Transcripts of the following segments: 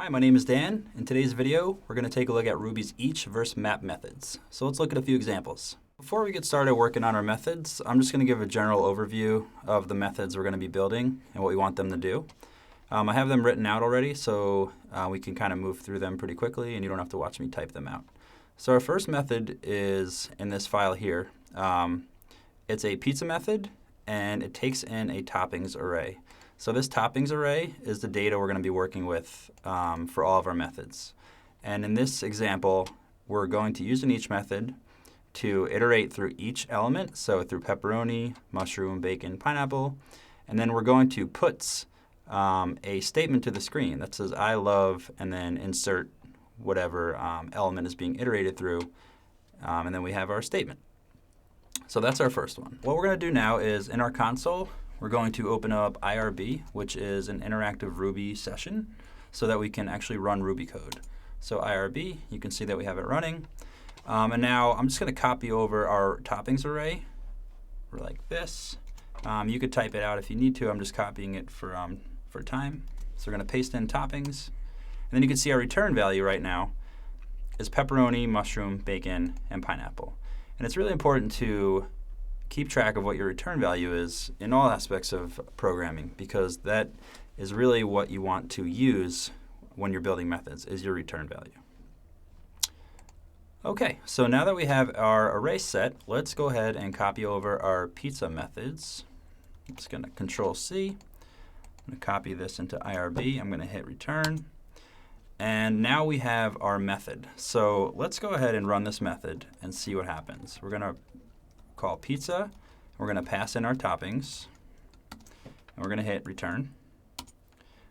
Hi, my name is Dan. In today's video, we're going to take a look at Ruby's each versus map methods. So let's look at a few examples. Before we get started working on our methods, I'm just going to give a general overview of the methods we're going to be building and what we want them to do. I have them written out already, so we can kind of move through them pretty quickly and you don't have to watch me type them out. So our first method is in this file here. It's a pizza method and it takes in a toppings array. So this toppings array is the data we're going to be working with for all of our methods. And in this example, we're going to use an each method to iterate through each element, so through pepperoni, mushroom, bacon, pineapple, and then we're going to put a statement to the screen that says I love, and then insert whatever element is being iterated through, and then we have our statement. So that's our first one. What we're going to do now is in our console, we're going to open up IRB, which is an interactive Ruby session, so that we can actually run Ruby code. So IRB, you can see that we have it running. And now I'm just going to copy over our toppings array like this. You could type it out if you need to. I'm just copying it for time. So we're going to paste in toppings. And then you can see our return value right now is pepperoni, mushroom, bacon, and pineapple. And it's really important to keep track of what your return value is in all aspects of programming, because that is really what you want to use when you're building methods, is your return value. Okay, so now that we have our array set, let's go ahead and copy over our pizza methods. I'm just going to Control-C. I'm going to copy this into IRB. I'm going to hit return. And now we have our method. So let's go ahead and run this method and see what happens. We're going to call pizza. We're going to pass in our toppings. And we're going to hit return.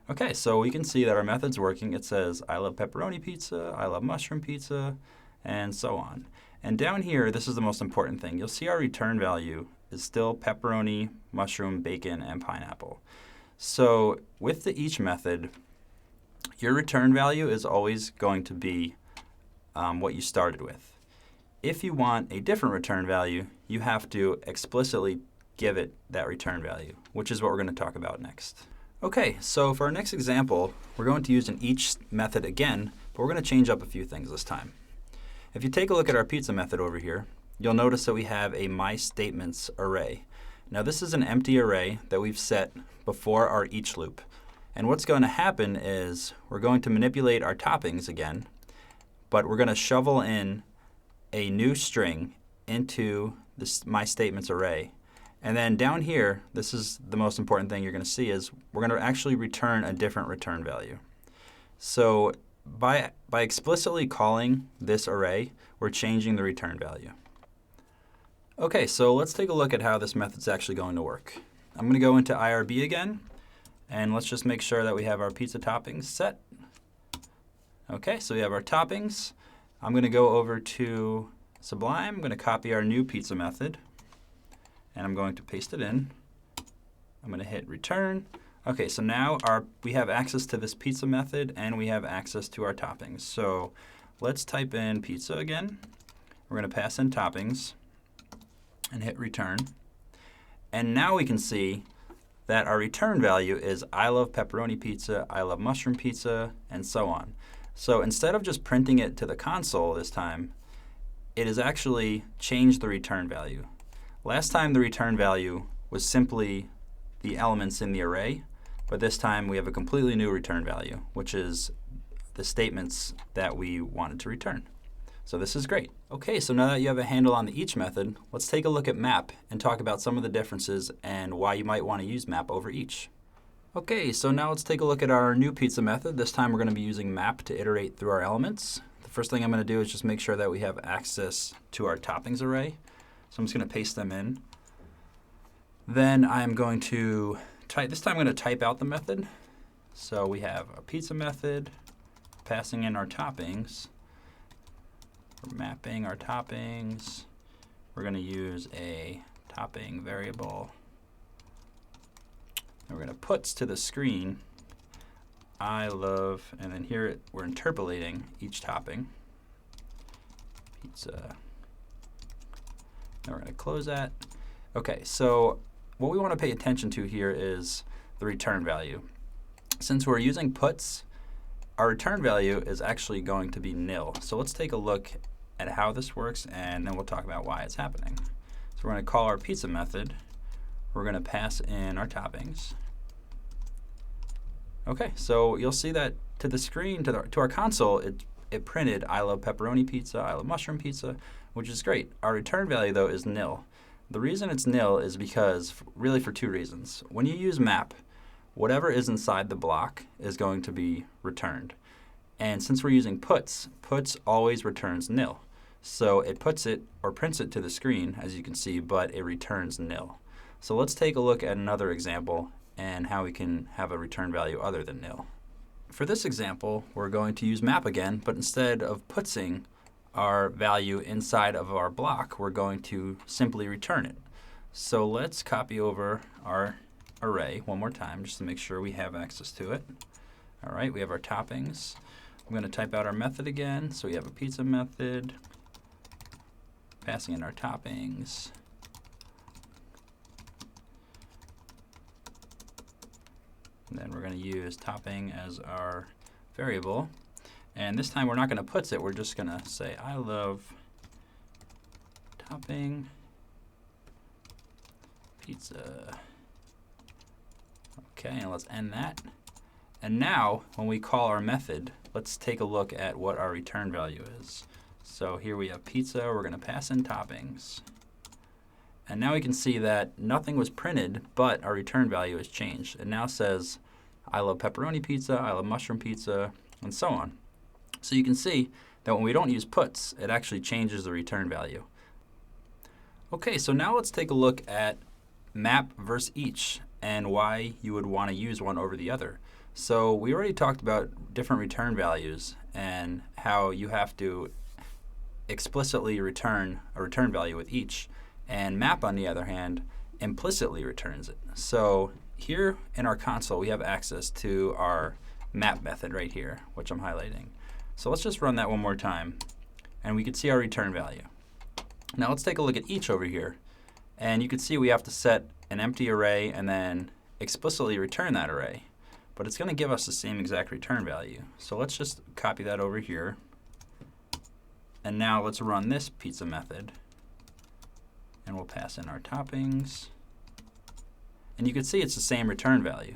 Okay, so we can see that our method's working. It says I love pepperoni pizza, I love mushroom pizza, and so on. And down here, this is the most important thing. You'll see our return value is still pepperoni, mushroom, bacon, and pineapple. So with the each method, your return value is always going to be what you started with. If you want a different return value, you have to explicitly give it that return value, which is what we're going to talk about next. Okay, so for our next example, we're going to use an each method again, but we're going to change up a few things this time. If you take a look at our pizza method over here, you'll notice that we have a myStatements array. Now this is an empty array that we've set before our each loop. And what's going to happen is we're going to manipulate our toppings again, but we're going to shovel in a new string into this myStatements array. And then down here, this is the most important thing you're going to see, is we're going to actually return a different return value. So by explicitly calling this array, we're changing the return value. Okay, so let's take a look at how this method's actually going to work. I'm going to go into IRB again, and let's just make sure that we have our pizza toppings set. Okay, so we have our toppings. I'm going to go over to Sublime. I'm going to copy our new pizza method, and I'm going to paste it in. I'm going to hit return. Okay, so now we have access to this pizza method, and we have access to our toppings. So let's type in pizza again. We're going to pass in toppings and hit return. And now we can see that our return value is I love pepperoni pizza, I love mushroom pizza, and so on. So instead of just printing it to the console this time, it has actually changed the return value. Last time the return value was simply the elements in the array, but this time we have a completely new return value, which is the statements that we wanted to return. So this is great. Okay, so now that you have a handle on the each method, let's take a look at map and talk about some of the differences and why you might want to use map over each. Okay, so now let's take a look at our new pizza method. This time we're going to be using map to iterate through our elements. The first thing I'm going to do is just make sure that we have access to our toppings array. So I'm just going to paste them in. Then I'm going to this time I'm going to type out the method. So we have a pizza method, passing in our toppings. We're mapping our toppings. We're going to use a topping variable. And we're going to put to the screen I love, and then here we're interpolating each topping. Pizza. Then we're going to close that. Okay, so what we want to pay attention to here is the return value. Since we're using puts, our return value is actually going to be nil. So let's take a look at how this works, and then we'll talk about why it's happening. So we're going to call our pizza method. We're going to pass in our toppings. Okay, so you'll see that to the screen, to our console, it printed I love pepperoni pizza, I love mushroom pizza, which is great. Our return value, though, is nil. The reason it's nil is because, really for two reasons. When you use map, whatever is inside the block is going to be returned. And since we're using puts always returns nil. So it puts it or prints it to the screen, as you can see, but it returns nil. So let's take a look at another example and how we can have a return value other than nil. For this example, we're going to use map again, but instead of putsing our value inside of our block, we're going to simply return it. So let's copy over our array one more time just to make sure we have access to it. All right, we have our toppings. I'm going to type out our method again. So we have a pizza method, passing in our toppings. And then we're going to use topping as our variable. And this time we're not going to puts it, we're just going to say I love topping pizza. Okay, and let's end that. And now, when we call our method, let's take a look at what our return value is. So here we have pizza, we're going to pass in toppings. And now we can see that nothing was printed, but our return value has changed. It now says, I love pepperoni pizza, I love mushroom pizza, and so on. So you can see that when we don't use puts, it actually changes the return value. Okay, so now let's take a look at map versus each and why you would want to use one over the other. So we already talked about different return values and how you have to explicitly return a return value with each. And map, on the other hand, implicitly returns it. So here in our console, we have access to our map method right here, which I'm highlighting. So let's just run that one more time, and we can see our return value. Now let's take a look at each over here. And you can see we have to set an empty array and then explicitly return that array. But it's going to give us the same exact return value. So let's just copy that over here. And now let's run this pizza method. And we'll pass in our toppings. And you can see it's the same return value.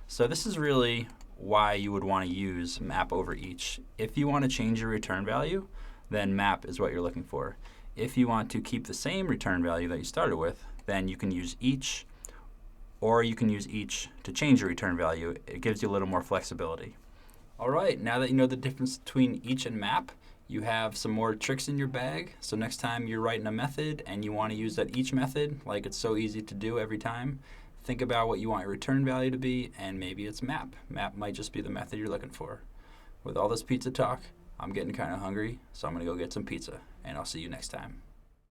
So this is really why you would want to use map over each. If you want to change your return value, then map is what you're looking for. If you want to keep the same return value that you started with, then you can use each, or you can use each to change your return value. It gives you a little more flexibility. All right, now that you know the difference between each and map, you have some more tricks in your bag. So next time you're writing a method and you want to use that each method, like it's so easy to do every time, think about what you want your return value to be, and maybe it's map. Map might just be the method you're looking for. With all this pizza talk, I'm getting kind of hungry, so I'm going to go get some pizza, and I'll see you next time.